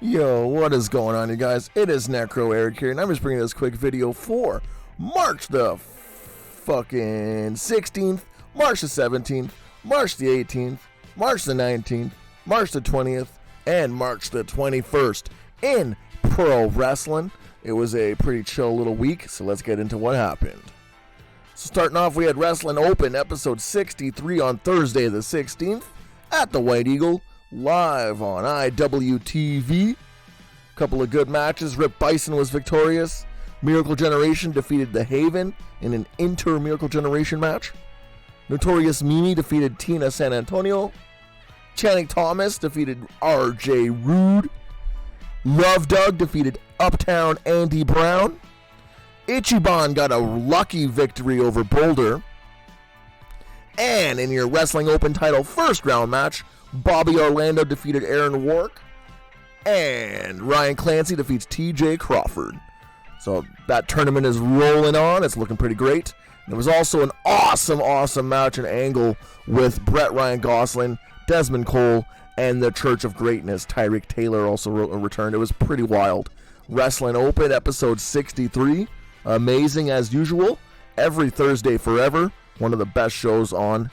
Yo, what is going on, you guys? It is Necro Eric here, and I'm just bringing this quick video for March the fucking 16th, March the 17th, March the 18th, March the 19th, March the 20th, and March the 21st in pro wrestling. It was a pretty chill little week, so let's get into what happened. So starting off, we had Wrestling Open, episode 63 on Thursday the 16th at the White Eagle, live on IWTV. Couple of good matches. Rip Bison was victorious. Miracle Generation defeated The Haven in an inter-Miracle Generation match. Notorious Mimi defeated Tina San Antonio. Channing Thomas defeated RJ Rude. Love Doug defeated Uptown Andy Brown. Ichiban got a lucky victory over Boulder. And in your Wrestling Open title first round match, Bobby Orlando defeated Aaron Wark, and Ryan Clancy defeats TJ Crawford. So that tournament is rolling on. It's looking pretty great. There was also an awesome match and angle with Brett Ryan Gosling, Desmond Cole, and the Church of Greatness. Tyreek Taylor also returned. It was pretty wild. Wrestling Open, episode 63. Amazing as usual. Every Thursday forever. One of the best shows on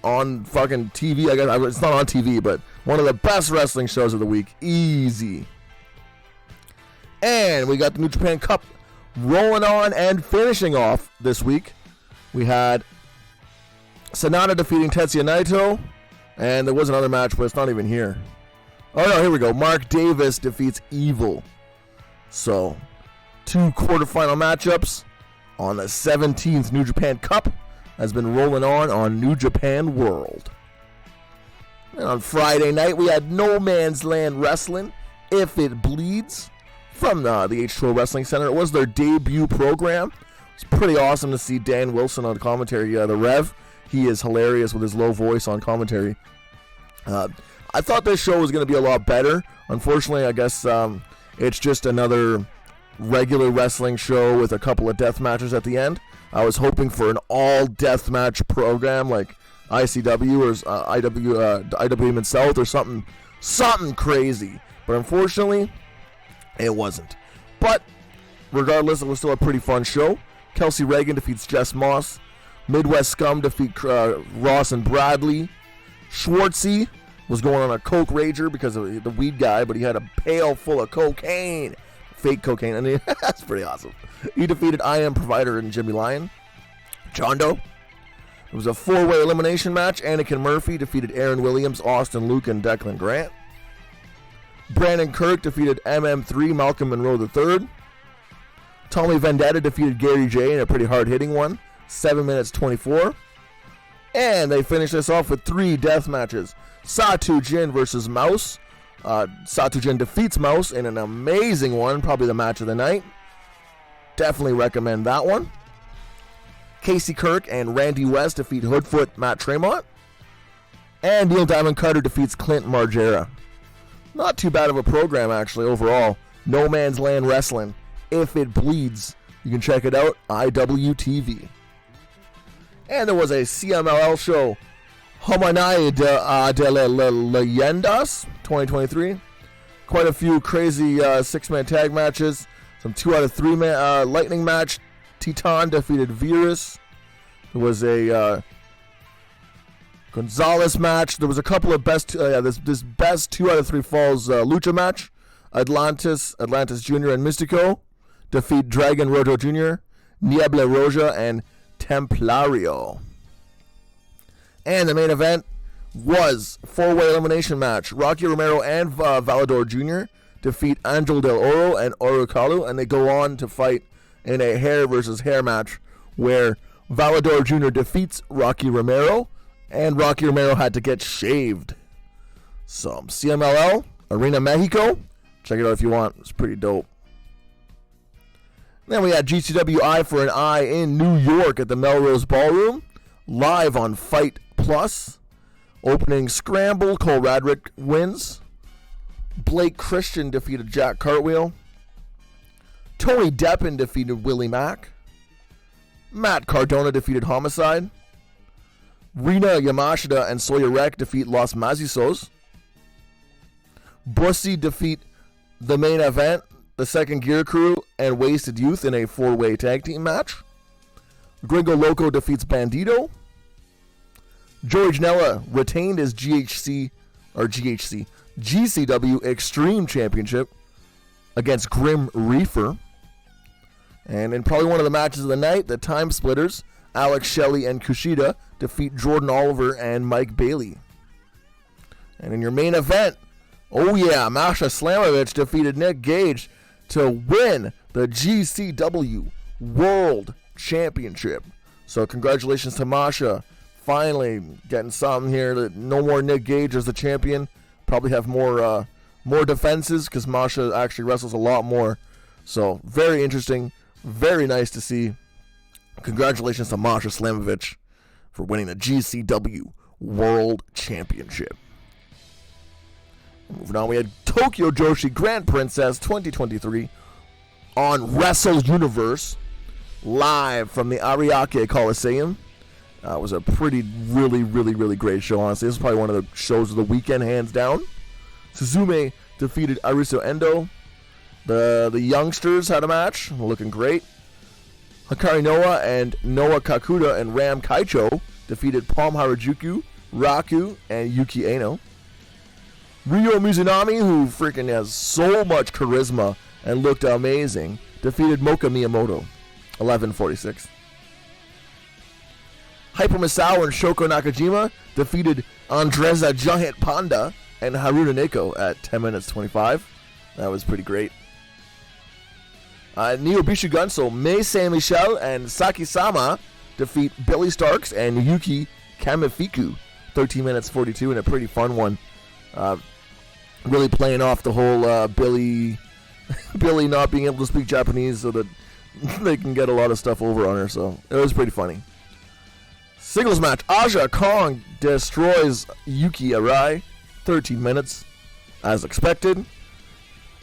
fucking TV. I guess it's not on TV, but one of the best wrestling shows of the week. Easy. And we got the New Japan Cup rolling on and finishing off this week. We had Sonata defeating Tetsuya Naito, and there was another match, but it's not even here. Oh no, here we go. Mark Davis defeats Evil. So, 2 quarterfinal matchups on the 17th New Japan Cup has been rolling on New Japan World. And on Friday night, we had No Man's Land Wrestling, If It Bleeds, from the H2O Wrestling Center. It was their debut program. It's pretty awesome to see Dan Wilson on commentary. The Rev, he is hilarious with his low voice on commentary. I thought this show was going to be a lot better. Unfortunately, I guess it's just another regular wrestling show with a couple of death matches at the end. I was hoping for an all death match program like ICW or IWM in South or something crazy. But unfortunately, it wasn't. But regardless, it was still a pretty fun show. Kelsey Reagan defeats Jess Moss. Midwest Scum defeat Ross and Bradley. Schwartzy was going on a coke rager because of the weed guy, but he had a pail full of cocaine. Fake cocaine, and that's pretty awesome. He defeated I Am Provider and Jimmy Lyon. John Doe. It was a 4-way elimination match. Anakin Murphy defeated Aaron Williams, Austin Luke, and Declan Grant. Brandon Kirk defeated MM3, Malcolm Monroe III. Tommy Vendetta defeated Gary J in a pretty hard-hitting one, 7 minutes 24. And they finished this off with 3 death matches. Satu Jin versus Mouse. Satu Jin defeats Mouse in an amazing one, probably the match of the night. Definitely recommend that one. Casey Kirk and Randy West defeat Hoodfoot Matt Tremont. And Neil Diamond Cutter defeats Clint Margera. Not too bad of a program, actually, overall. No Man's Land Wrestling, If It Bleeds. You can check it out, IWTV. And there was a CMLL show, Homanai de Leyendas 2023. Quite a few crazy 6-man tag matches. Some 2 out of 3 lightning match. Titan defeated Virus. There was a Gonzalez match. There was a couple of this best 2 out of 3 falls lucha match. Atlantis Jr. and Mystico defeat Dragon Rojo Jr., Niebla Roja, and Templario. And the main event was 4-way elimination match. Rocky Romero and Valador Jr. defeat Angel Del Oro and Orokalu, and they go on to fight in a hair versus hair match where Valador Jr. defeats Rocky Romero, and Rocky Romero had to get shaved. So, CMLL, Arena Mexico. Check it out if you want. It's pretty dope. Then we had GCW Eye for an Eye in New York at the Melrose Ballroom, live on Fight Plus. Opening scramble, Cole Radrick wins. Blake Christian defeated Jack Cartwheel. Tony Deppen defeated Willie Mack. Matt Cardona defeated Homicide. Rina Yamashita and Sawyer Wreck defeat Los Mazisos. Bussy defeat the main event, the Second Gear Crew, and Wasted Youth in a 4-way tag team match. Gringo Loco defeats Bandito. Joey Janela retained his GCW Extreme Championship against Grim Reaper. And in probably one of the matches of the night, the Time Splitters, Alex Shelley and Kushida, defeat Jordan Oliver and Mike Bailey. And in your main event, oh yeah, Masha Slamovich defeated Nick Gage to win the GCW World Championship. So congratulations to Masha. Finally getting something here. That no more Nick Gage as the champion. Probably have more defenses because Masha actually wrestles a lot more. So very interesting. Very nice to see. Congratulations to Masha Slamovich for winning the GCW World Championship. Moving on, we had Tokyo Joshi Grand Princess 2023 on Wrestle Universe, live from the Ariake Coliseum. It was a really great show, honestly. This is probably one of the shows of the weekend, hands down. Suzume defeated Arisu Endo. The youngsters had a match, looking great. Hikari Noah and Noah Kakuta and Ram Kaicho defeated Palm Harajuku, Raku, and Yuki Aino. Ryo Mizunami, who freaking has so much charisma and looked amazing, defeated Moka Miyamoto, 11:46. Hyper Misao and Shoko Nakajima defeated Andreza Giant Panda and Haruna Neko at 10 minutes 25. That was pretty great. Neo Bishigunso, Mei Saint Michel and Saki Sama defeat Billy Starks and Yuki Kamifiku, 13 minutes 42, and a pretty fun one. Really playing off the whole Billy not being able to speak Japanese so that they can get a lot of stuff over on her. So it was pretty funny. Singles match, Aja Kong destroys Yuki Arai, 13 minutes, as expected.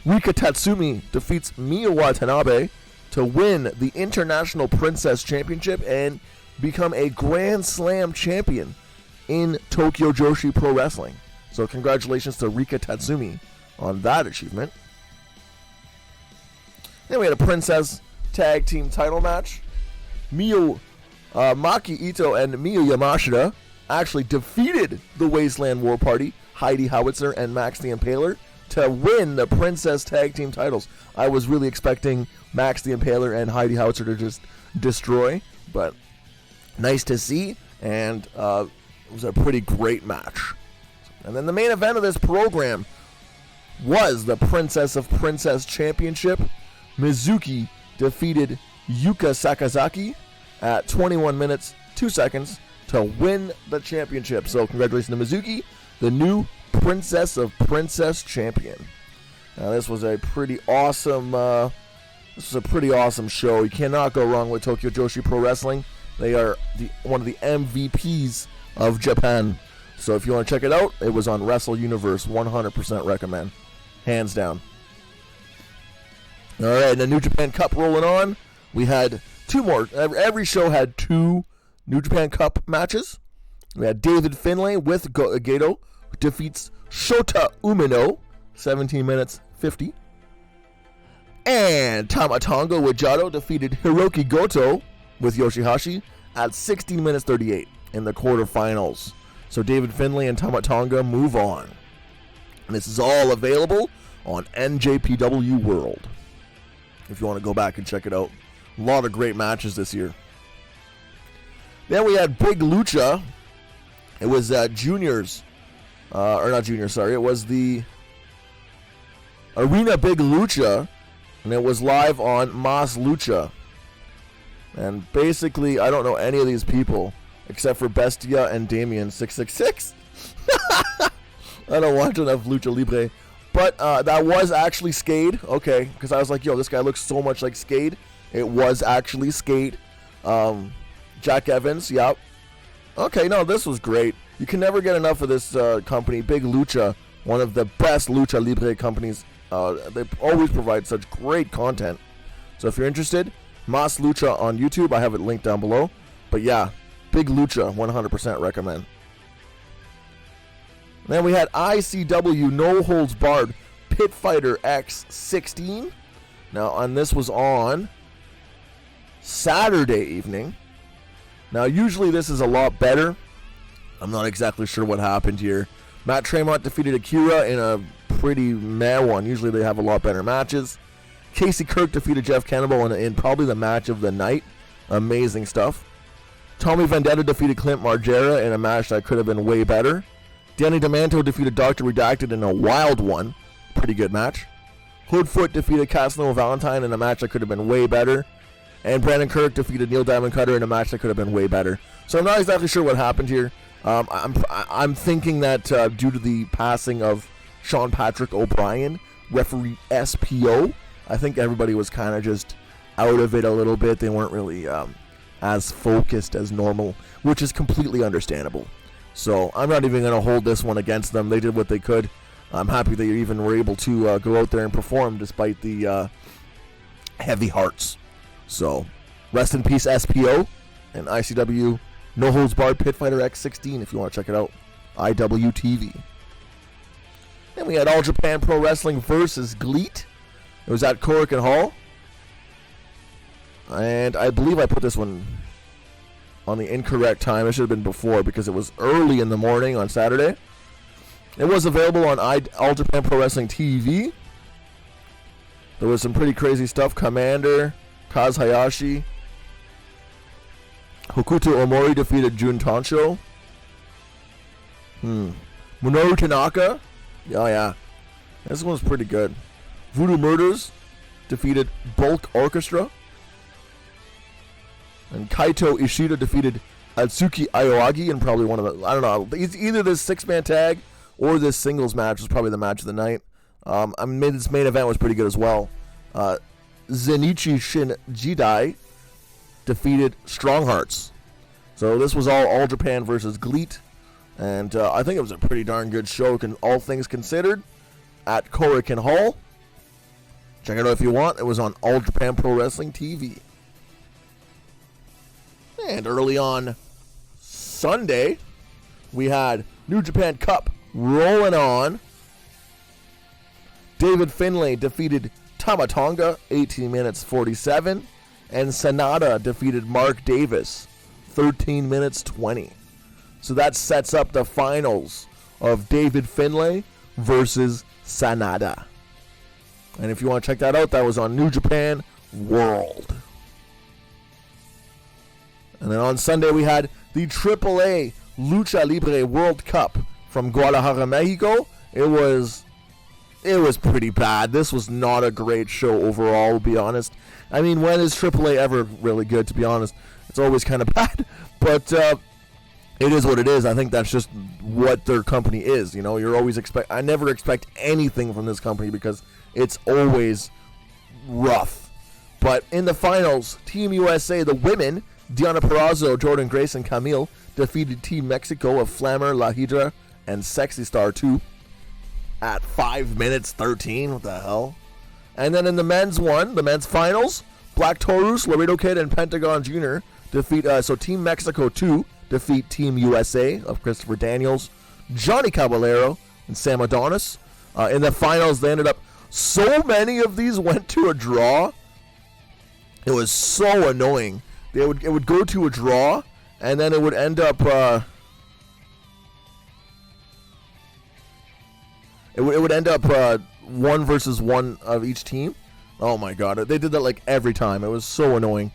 Rika Tatsumi defeats Miya Watanabe to win the International Princess Championship and become a Grand Slam champion in Tokyo Joshi Pro Wrestling. So congratulations to Rika Tatsumi on that achievement. Then we had a Princess Tag Team title match. Maki Ito and Miyu Yamashita actually defeated the Wasteland War Party, Heidi Howitzer and Max the Impaler, to win the Princess Tag Team titles. I was really expecting Max the Impaler and Heidi Howitzer to just destroy, but nice to see, and it was a pretty great match. And then the main event of this program was the Princess of Princess Championship. Mizuki defeated Yuka Sakazaki at 21 minutes 2 seconds to win the championship. So congratulations to Mizuki, the new Princess of Princess champion. Now this was a pretty awesome show. You cannot go wrong with Tokyo Joshi Pro Wrestling. They are one of the MVPs of Japan. So if you want to check it out, it was on Wrestle Universe. 100% recommend. Hands down. All right, the New Japan Cup rolling on. We had two more. Every show had two New Japan Cup matches. We had David Finlay with Gato defeats Shota Umino, 17 minutes 50. And Tama Tonga with Jado defeated Hiroki Goto with Yoshihashi at 16 minutes 38 in the quarterfinals. So David Finlay and Tama Tonga move on. And this is all available on NJPW World, if you want to go back and check it out. A lot of great matches this year. Then we had Big Lucha. It was juniors. It was the Arena Big Lucha, and it was live on Mas Lucha. And basically, I don't know any of these people except for Bestia and Damien 666. I don't watch enough Lucha Libre. But that was actually Skade. Okay, because I was like, yo, this guy looks so much like Skade. It was actually Skade. Jack Evans, yep. Okay, no, this was great. You can never get enough of this company, Big Lucha, one of the best Lucha Libre companies. They always provide such great content. So if you're interested, Mas Lucha on YouTube. I have it linked down below. But yeah, Big Lucha, 100% recommend. Then we had ICW No Holds Barred Pit Fighter X16. Now, and this was on Saturday evening. Now, usually this is a lot better. I'm not exactly sure what happened here. Matt Tremont defeated Akira in a pretty meh one. Usually they have a lot better matches. Casey Kirk defeated Jeff Cannibal in probably the match of the night. Amazing stuff. Tommy Vendetta defeated Clint Margera in a match that could have been way better. Danny DeManto defeated Dr. Redacted in a wild one. Pretty good match. Hoodfoot defeated Casanova Valentine in a match that could have been way better. And Brandon Kirk defeated Neil Diamond Cutter in a match that could have been way better. So I'm not exactly sure what happened here. I'm thinking that due to the passing of Sean Patrick O'Brien, referee SPO, I think everybody was kind of just out of it a little bit. They weren't really as focused as normal, which is completely understandable. So I'm not even going to hold this one against them. They did what they could. I'm happy they even were able to go out there and perform despite the heavy hearts. So rest in peace SPO and ICW No Holds Barred Pit Fighter X16 if you want to check it out. IWTV. Then we had All Japan Pro Wrestling versus GLEAT. It was at Korakuen Hall. And I believe I put this one on the incorrect time. It should have been before because it was early in the morning on Saturday. It was available on All Japan Pro Wrestling TV. There was some pretty crazy stuff. Commander, Kaz Hayashi. Hokuto Omori defeated Jun Tancho. Minoru Tanaka. Oh, yeah. This one's pretty good. Voodoo Murders defeated Bulk Orchestra. And Kaito Ishida defeated Atsuki Aoyagi in probably one of the, I don't know, either this six-man tag or this singles match was probably the match of the night. This main event was pretty good as well. Zenichi Shin Jidai defeated Strong Hearts. So this was all Japan versus GLEAT. And I think it was a pretty darn good show, all things considered, at Korakuen Hall. Check it out if you want. It was on All Japan Pro Wrestling TV. And early on Sunday, we had New Japan Cup rolling on. David Finlay defeated Tama Tonga, 18 minutes 47. And Sanada defeated Mark Davis, 13 minutes 20. So that sets up the finals of David Finlay versus Sanada. And if you want to check that out, that was on New Japan World. And then on Sunday, we had the AAA Lucha Libre World Cup from Guadalajara, Mexico. It was pretty bad. This was not a great show overall, to be honest. I mean, when is AAA ever really good, to be honest? It's always kind of bad. But it is what it is. I think that's just what their company is. You know, you're always I never expect anything from this company because it's always rough. But in the finals, Team USA, the women, Diana Purrazzo, Jordan Grace, and Camille defeated Team Mexico of Flammer, La Hydra, and Sexy Star 2 at 5 minutes 13. What the hell? And then in the men's finals, Black Taurus, Laredo Kid, and Pentagon Jr. defeat, so Team Mexico 2 defeat Team USA of Christopher Daniels, Johnny Caballero, and Sam Adonis. In the finals, they ended up, so many of these went to a draw. It was so annoying. It would go to a draw, and then it would end up it would end up 1 versus 1 of each team. Oh my god, they did that like every time. It was so annoying.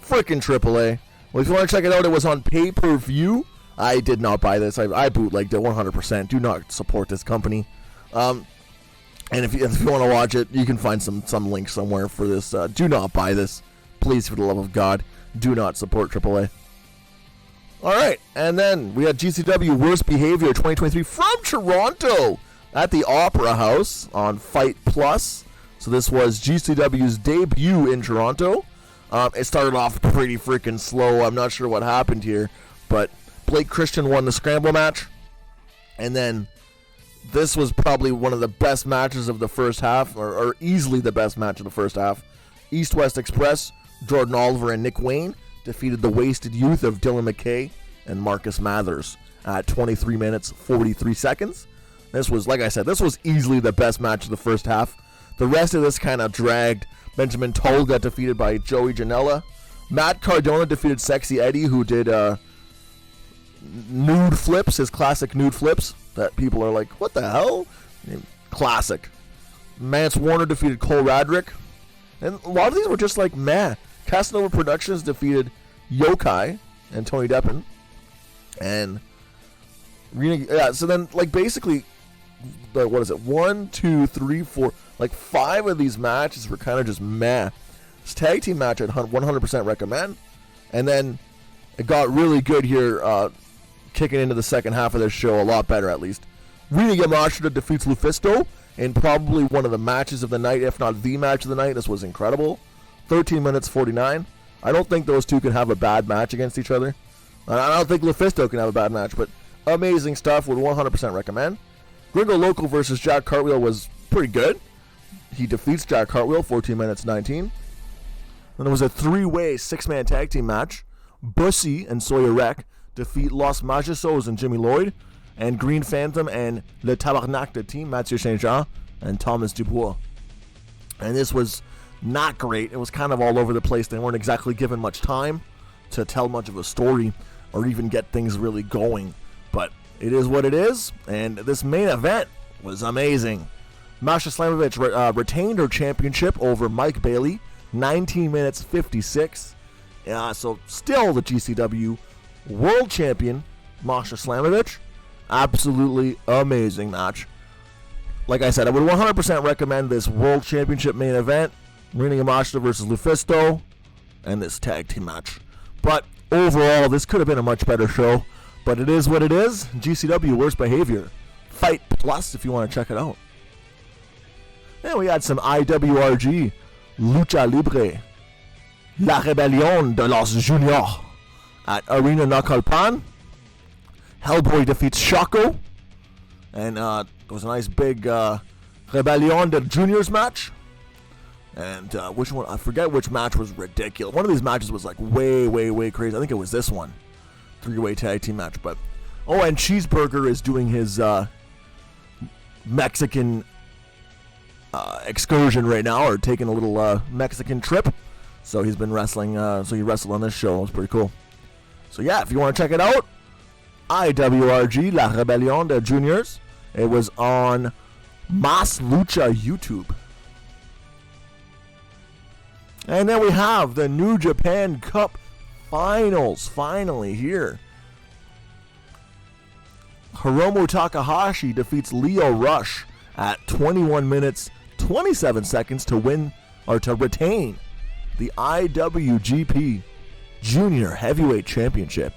Freaking AAA. Well, if you want to check it out, it was on pay-per-view. I did not buy this. I bootlegged it 100%. Do not support this company. And if you want to watch it, you can find some link somewhere for this. Do not buy this. Please, for the love of God, do not support AAA. Alright, and then we had GCW Worst Behavior 2023 from Toronto at the Opera House on Fight Plus. So this was GCW's debut in Toronto. It started off pretty freaking slow. I'm not sure what happened here, but Blake Christian won the scramble match. And then this was probably one of the best matches of the first half, or easily the best match of the first half. East West Express, Jordan Oliver and Nick Wayne defeated the Wasted Youth of Dylan McKay and Marcus Mathers at 23 minutes 43 seconds. This was, like I said, this was easily the best match of the first half. The rest of this kind of dragged. Benjamin Toll got defeated by Joey Janela. Matt Cardona defeated Sexy Eddie, who did nude flips, his classic nude flips that people are like, what the hell? Classic. Mance Warner defeated Cole Radrick. And a lot of these were just like, meh. Casanova Productions defeated Yokai and Tony Deppen. And so then, like, basically, what is it? 1, 2, 3, 4. Like, 5 of these matches were kind of just meh. This tag team match I'd 100% recommend. And then it got really good here, kicking into the second half of this show, a lot better at least. Rina Yamashita defeats Lufisto in probably one of the matches of the night, if not the match of the night. This was incredible. 13 minutes 49. I don't think those two can have a bad match against each other. I don't think Lufisto can have a bad match, but amazing stuff. Would 100% recommend. Gringo Loco versus Jack Cartwheel was pretty good. He defeats Jack Cartwheel, 14 minutes 19. Then there was a 3-way 6-man tag team match. Bussy and Sawyer Wreck defeat Los Majisos and Jimmy Lloyd, and Green Phantom and Le Tabarnak de team, Mathieu Saint-Jean and Thomas Dubois. And this was not great. It was kind of all over the place. They weren't exactly given much time to tell much of a story or even get things really going. But it is what it is, and this main event was amazing. Masha Slamovich retained her championship over Mike Bailey, 19 minutes 56. So still the GCW world champion, Masha Slamovich. Absolutely amazing match. Like I said, I would 100% recommend this world championship main event, Rina Yamashita versus Lufisto, and this tag team match. But overall, this could have been a much better show. But it is what it is. GCW, worst behavior. Fight Plus if you want to check it out. Then we had some IWRG, Lucha Libre, La Rebelión de los Juniors at Arena Naucalpan. Hellboy defeats Shocko. And it was a nice big Rebelión de Juniors match. And which one? I forget which match was ridiculous. One of these matches was like way, way, way crazy. I think it was this one. 3-way tag team match. But and Cheeseburger is doing his Mexican excursion right now, or taking a little Mexican trip. So he's been wrestling. So he wrestled on this show. It was pretty cool. So yeah, if you want to check it out, IWRG La Rebelión de Juniors. It was on Mas Lucha YouTube. And then we have the New Japan Cup Finals, finally here. Hiromu Takahashi defeats Leo Rush at 21 minutes 27 seconds to win, or to retain, the IWGP Junior Heavyweight Championship.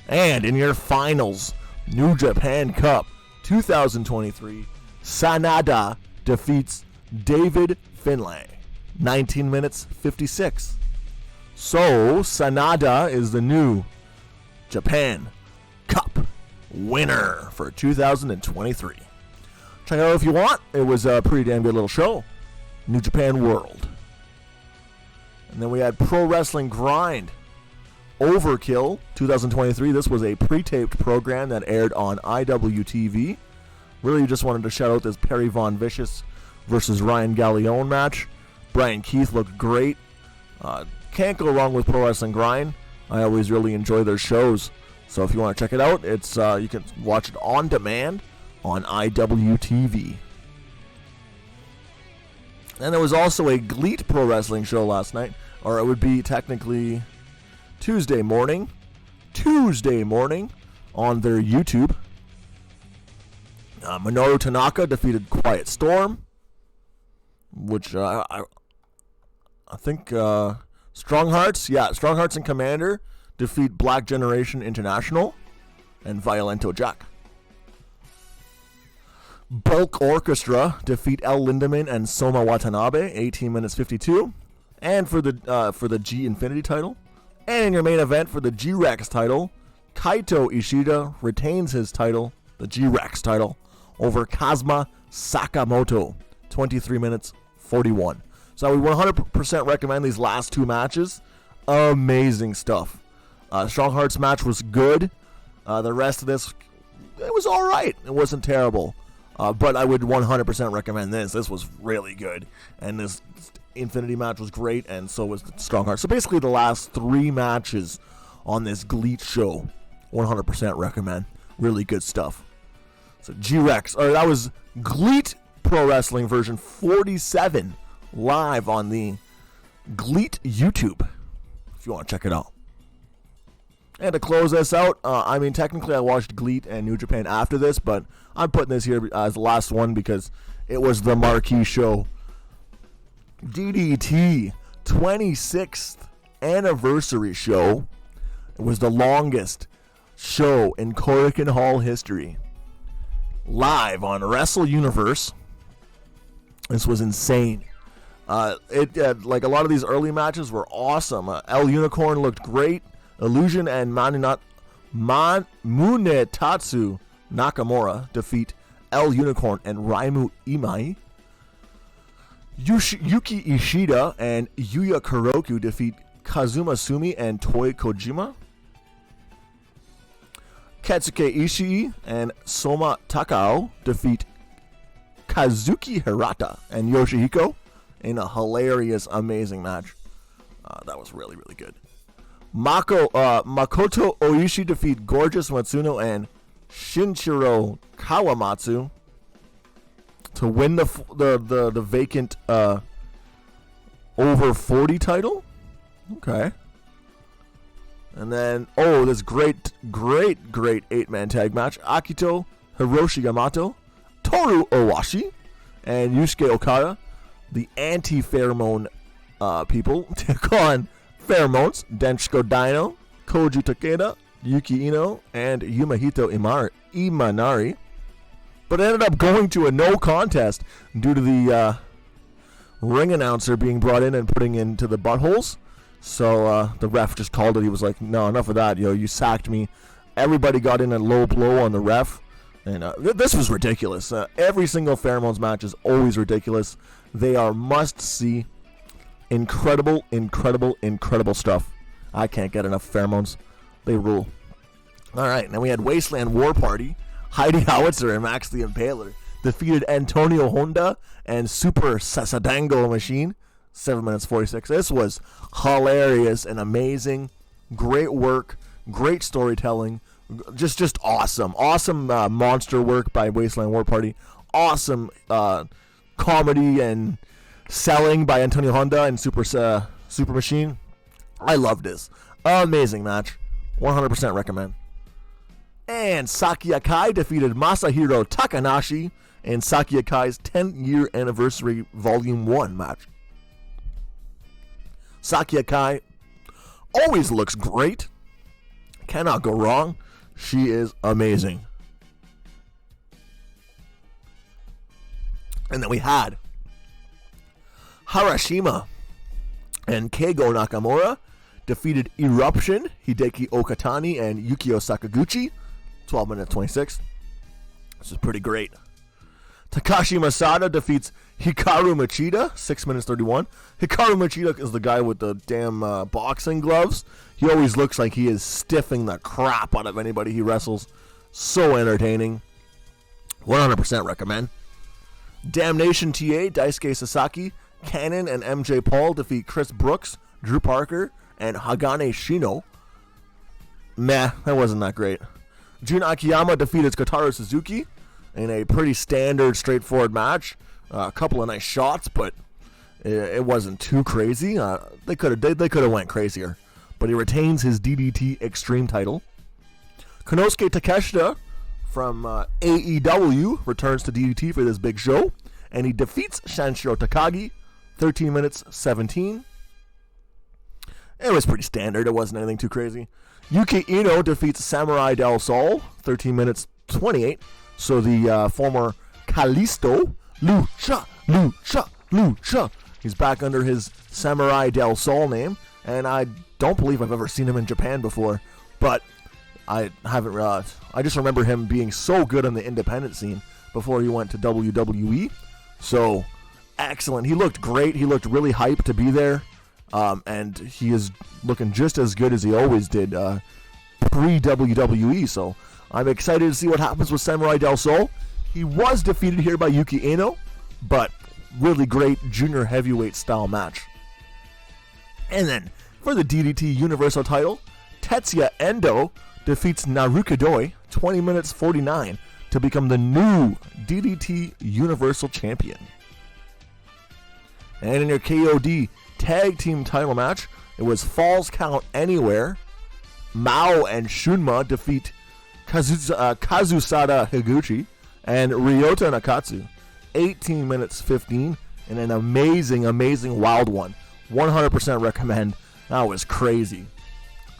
And in your finals, New Japan Cup 2023, Sanada defeats David Finlay, 19 minutes 56. So, Sanada is the new Japan Cup winner for 2023. Check it out if you want. It was a pretty damn good little show. New Japan World. And then we had Pro Wrestling Grind Overkill 2023. This was a pre-taped program that aired on IWTV. Really just wanted to shout out this Perry Von Vicious versus Ryan Gallione match. Brian Keith looked great. Can't go wrong with Pro Wrestling Grind. I always really enjoy their shows. So if you want to check it out, it's you can watch it on demand on IWTV. And there was also a GLEAT Pro Wrestling show last night, or it would be technically Tuesday morning on their YouTube. Minoru Tanaka defeated Quiet Storm, which I think Strong Hearts and Commander defeat Black Generation International and Violento Jack. Bulk Orchestra defeat El Lindemann and Soma Watanabe, 18 minutes 52. And for the G Infinity title. And in your main event for the G-Rex title, Kaito Ishida retains his title, the G-Rex title, over Kazuma Sakamoto, 23 minutes 41. So I would 100% recommend these last two matches. Amazing stuff. Strong Hearts match was good. The rest of this, it was all right. It wasn't terrible. But I would 100% recommend this. This was really good. And this Infinity match was great, and so was the Strong Heart. So basically the last 3 matches on this GLEAT show, 100% recommend. Really good stuff. So G-Rex. All right, that was GLEAT Pro Wrestling version 47 live on the GLEAT YouTube, if you want to check it out. And to close this out, technically I watched GLEAT and New Japan after this, but I'm putting this here as the last one because it was the marquee show. DDT 26th anniversary show. It was the longest show in Korakuen Hall history. Live on Wrestle Universe. This was insane. Like a lot of these early matches were awesome. El Unicorn looked great. Illusion and Munetatsu Nakamura defeat El Unicorn and Raimu Imai. Yuki Ishida and Yuya Kuroku defeat Kazuma Sumi and Toi Kojima. Katsuke Ishii and Soma Takao defeat Kazuki Hirata and Yoshihiko in a hilarious, amazing match. That was really, really good. Makoto Oishi defeat Gorgeous Matsuno and Shinchiro Kawamatsu to win the vacant over 40 title. Okay. And then, this great 8-man tag match. Akito, Hiroshi Yamato, Toru Owashi, and Yusuke Okada, the anti-pheromone people, take on Pheromones, Denshiko Dino, Koji Takeda, Yuki Ino, and Yumahito Imanari. But it ended up going to a no contest due to the ring announcer being brought in and putting into the buttholes. So the ref just called it. He was like, no, enough of that. You sacked me. Everybody got in a low blow on the ref. And this was ridiculous. Every single Pheromones match is always ridiculous. They are must-see. Incredible stuff. I can't get enough Pheromones. They rule. All right, now we had Wasteland War Party. Heidi Howitzer and Max the Impaler defeated Antonio Honda and Super Sasadango Machine. 7 minutes 46. This was hilarious and amazing. Great work. Great storytelling. Just awesome. Awesome monster work by Wasteland War Party. Awesome comedy and selling by Antonio Honda and Super Machine. I love this. Amazing match. 100% recommend. And Saki Akai defeated Masahiro Takanashi in Saki Akai's 10-year anniversary Volume 1 match. Saki Akai always looks great. Cannot go wrong. She is amazing. And then we had Harashima and Keigo Nakamura defeated Eruption, Hideki Okatani, and Yukio Sakaguchi. 12 minutes 26. This is pretty great. Takashi Masada defeats Hikaru Machida, 6 minutes 31. Hikaru Machida is the guy with the damn boxing gloves. He always looks like he is stiffing the crap out of anybody he wrestles. So entertaining. 100% recommend. Damnation TA, Daisuke Sasaki, Cannon, and MJ Paul defeat Chris Brooks, Drew Parker, and Hagane Shino. Meh, that wasn't that great. Jun Akiyama defeated Kotaro Suzuki in a pretty standard, straightforward match. A couple of nice shots, but it wasn't too crazy. They could have went crazier. But he retains his DDT Extreme title. Konosuke Takeshita from AEW returns to DDT for this big show, and he defeats Shanshiro Takagi, 13 minutes 17. It was pretty standard. It wasn't anything too crazy. Yuki Ino defeats Samurai Del Sol, 13 minutes 28. So the former Kalisto, Lucha, he's back under his Samurai Del Sol name, and I don't believe I've ever seen him in Japan before, but I haven't. I just remember him being so good on the independent scene before he went to WWE. So excellent. He looked great. He looked really hyped to be there. And he is looking just as good as he always did pre-WWE, so I'm excited to see what happens with Samurai Del Sol. He was defeated here by Yuki Ino, but really great junior heavyweight style match. And then for the DDT Universal title, Tetsuya Endo defeats Naruki Doi 20 minutes 49 to become the new DDT Universal Champion. And in your KOD Tag Team title match, it was Falls Count Anywhere. Mao and Shunma defeat Kazusada Higuchi and Ryota Nakatsu. 18 minutes 15 in an amazing wild one. 100% recommend. That was crazy.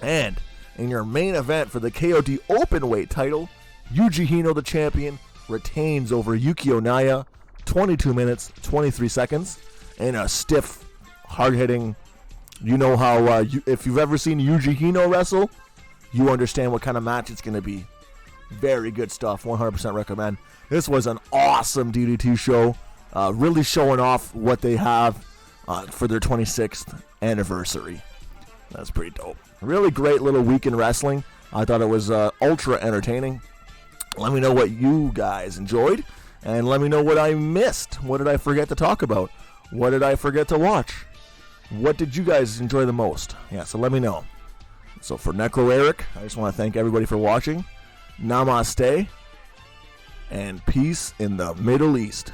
And in your main event for the KOD Openweight title, Yuji Hino, the champion, retains over Yuki Onaya. 22 minutes 23 seconds in a stiff, hard-hitting. You know how, if you've ever seen Yuji Hino wrestle, you understand what kind of match it's going to be. Very good stuff. 100% recommend. This was an awesome DDT show. Really showing off what they have for their 26th anniversary. That's pretty dope. Really great little week in wrestling. I thought it was ultra entertaining. Let me know what you guys enjoyed. And let me know what I missed. What did I forget to talk about? What did I forget to watch? What did you guys enjoy the most? Yeah, so let me know. So for Necro Eric, I just want to thank everybody for watching. Namaste. And peace in the Middle East.